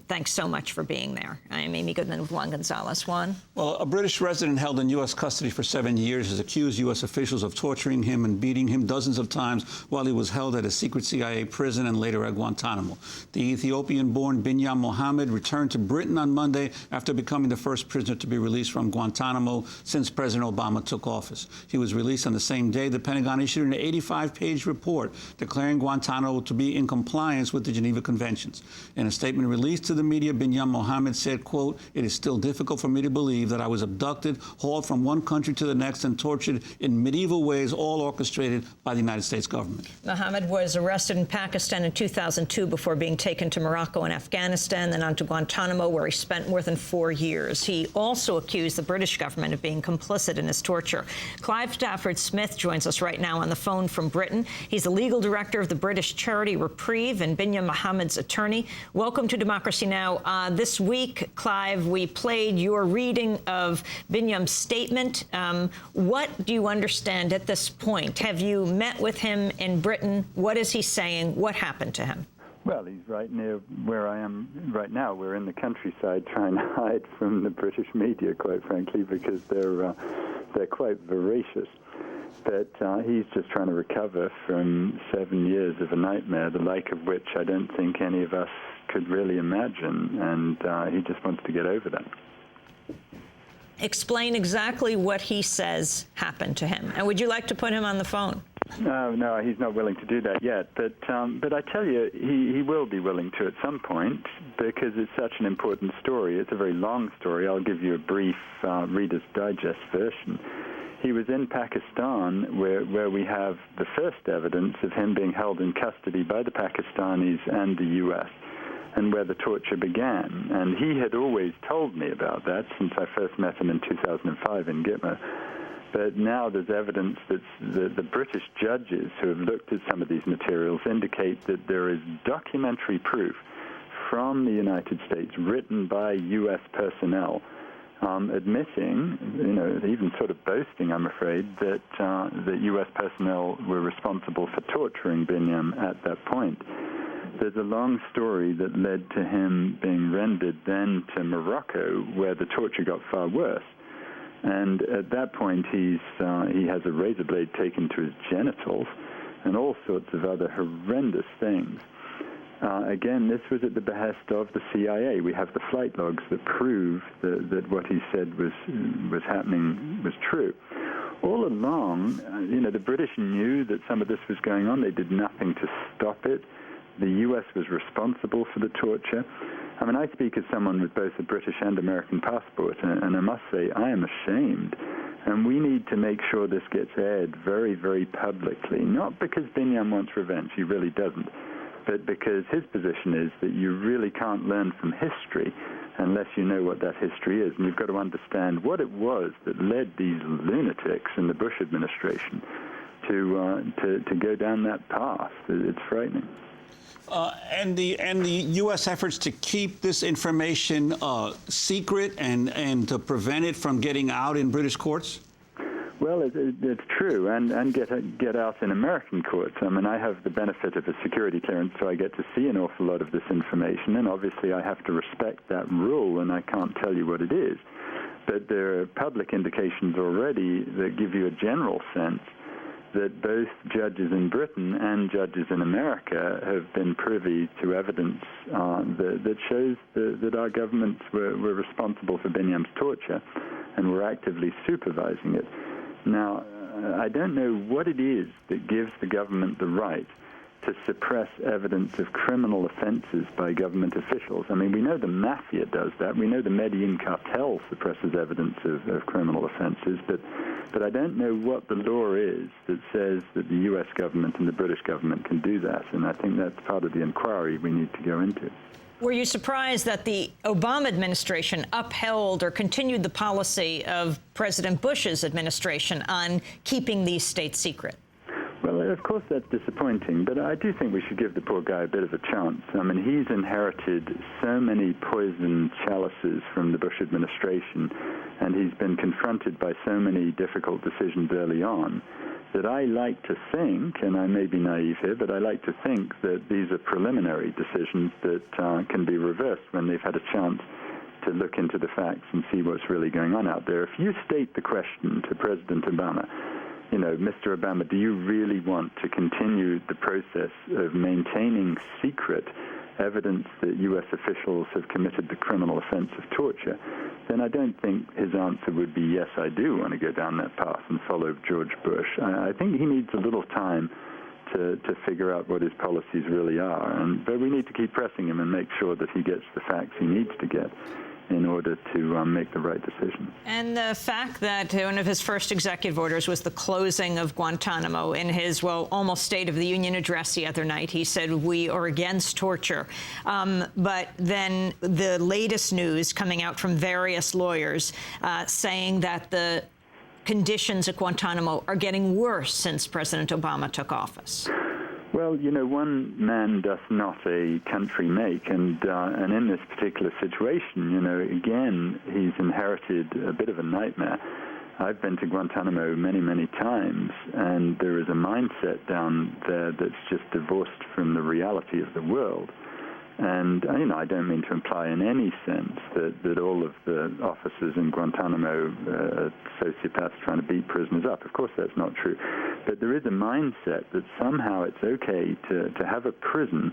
Thanks so much for being there. I'm Amy Goodman with Juan Gonzalez. Juan? Well, a British resident held in U.S. custody for 7 years has accused U.S. officials of torturing him and beating him dozens of times while he was held at a secret CIA prison and later at Guantanamo. The Ethiopian-born Binyam Mohamed returned to Britain on Monday after becoming the first prisoner to be released from Guantanamo since President Obama took office. He was released on the same day the Pentagon issued an 85-page report declaring Guantanamo to be in compliance with the Geneva Conventions. In a statement released to the media, Binyam Mohamed said, quote, "It is still difficult for me to believe that I was abducted, hauled from one country to the next, and tortured in medieval ways, all orchestrated by the United States government." Mohamed was arrested in Pakistan in 2002 before being taken to Morocco and Afghanistan, then on to Guantanamo, where he spent more than 4 years. He also accused the British government of being complicit in his torture. Clive Stafford Smith joins us right now on the phone from Britain. He's the legal director of the British charity Reprieve and Binyam Mohamed's attorney. Welcome to Democracy Now! This week, Clive, we played your reading of Binyam's statement. What do you understand at this point? Have you met with him in Britain? What is he saying? What happened to him? Well, he's right near where I am right now. We're in the countryside trying to hide from the British media, quite frankly, because they're quite voracious. But he's just trying to recover from 7 years of a nightmare, the like of which I don't think any of us could really imagine, and he just wants to get over that. Explain exactly what he says happened to him. And would you like to put him on the phone? No, he's not willing to do that yet. But I tell you, he will be willing to at some point because it's such an important story. It's a very long story. I'll give you a brief Reader's Digest version. He was in Pakistan where we have the first evidence of him being held in custody by the Pakistanis and the U.S. and where the torture began. And he had always told me about that since I first met him in 2005 in Gitmo. But now there's evidence that the British judges who have looked at some of these materials indicate that there is documentary proof from the United States written by U.S. personnel admitting, even sort of boasting, I'm afraid, that U.S. personnel were responsible for torturing Binyam at that point. There's a long story that led to him being rendered then to Morocco, where the torture got far worse. And at that point, he has a razor blade taken to his genitals and all sorts of other horrendous things. Again, this was at the behest of the CIA. We have the flight logs that prove that what he said was happening was true. All along, the British knew that some of this was going on. They did nothing to stop it. The U.S. was responsible for the torture. I mean, I speak as someone with both a British and American passport, and I must say I am ashamed. And we need to make sure this gets aired very, very publicly, not because Binyam wants revenge, he really doesn't, but because his position is that you really can't learn from history unless you know what that history is. And you've got to understand what it was that led these lunatics in the Bush administration to go down that path. It's frightening. And the U.S. efforts to keep this information secret and to prevent it from getting out in British courts? Well, it's true, and get out in American courts. I mean, I have the benefit of a security clearance, so I get to see an awful lot of this information, and obviously I have to respect that rule, and I can't tell you what it is. But there are public indications already that give you a general sense that both judges in Britain and judges in America have been privy to evidence that shows that our governments were responsible for Binyam's torture and were actively supervising it. Now, I don't know what it is that gives the government the right to suppress evidence of criminal offenses by government officials. I mean, we know the mafia does that. We know the Medellin cartel suppresses evidence of criminal offenses, but I don't know what the law is that says that the U.S. government and the British government can do that, and I think that's part of the inquiry we need to go into. Were you surprised that the Obama administration upheld or continued the policy of President Bush's administration on keeping these states secret? Well, of course that's disappointing, but I do think we should give the poor guy a bit of a chance. I mean, he's inherited so many poison chalices from the Bush administration, and he's been confronted by so many difficult decisions early on, that I like to think, and I may be naive here, but I like to think that these are preliminary decisions that can be reversed when they've had a chance to look into the facts and see what's really going on out there. If you state the question to President Obama, you know, Mr. Obama, do you really want to continue the process of maintaining secret evidence that U.S. officials have committed the criminal offense of torture, then I don't think his answer would be, yes, I do want to go down that path and follow George Bush. I think he needs a little time to figure out what his policies really are. But we need to keep pressing him and make sure that he gets the facts he needs to get in order to make the right decision. And the fact that one of his first executive orders was the closing of Guantanamo. In his, well, almost State of the Union address the other night, he said, we are against torture. But then the latest news coming out from various lawyers saying that the conditions at Guantanamo are getting worse since President Obama took office. Well, you know, one man does not a country make, and in this particular situation, you know, again, he's inherited a bit of a nightmare. I've been to Guantanamo many, many times, and there is a mindset down there that's just divorced from the reality of the world. And, you know, I don't mean to imply in any sense that all of the officers in Guantanamo are sociopaths trying to beat prisoners up. Of course, that's not true. But there is a mindset that somehow it's okay to have a prison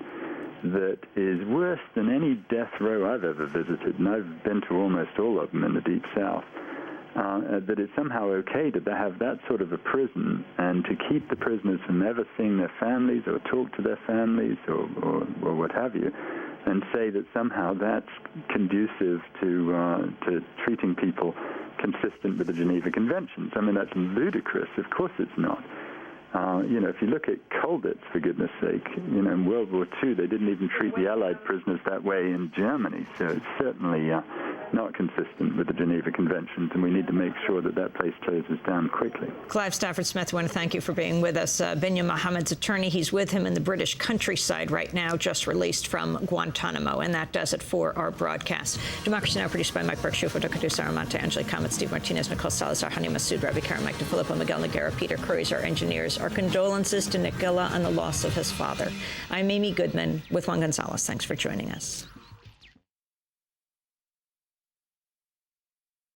that is worse than any death row I've ever visited, and I've been to almost all of them in the Deep South. That it's somehow okay to have that sort of a prison and to keep the prisoners from ever seeing their families or talk to their families or what have you, and say that somehow that's conducive to treating people consistent with the Geneva Conventions. I mean, that's ludicrous. Of course it's not. You know, if you look at Colditz, for goodness sake, you know, in World War II, they didn't even treat the Allied prisoners that way in Germany. So it's certainly not consistent with the Geneva Conventions, and we need to make sure that that place closes down quickly. Clive Stafford Smith, I want to thank you for being with us. Binyam Mohamed's attorney, he's with him in the British countryside right now, just released from Guantanamo. And that does it for our broadcast. Democracy Now! Produced by Mike Burke, Shufo Ducatu, Sarah Monte, Angela Comet, Steve Martinez, Nicole Salazar, Hani Massoud, Ravi Karen, Mike DeFilippo, Miguel Noguera, Peter Curry's our engineers. Our condolences to Nicola on the loss of his father. I'm Amy Goodman with Juan Gonzalez. Thanks for joining us.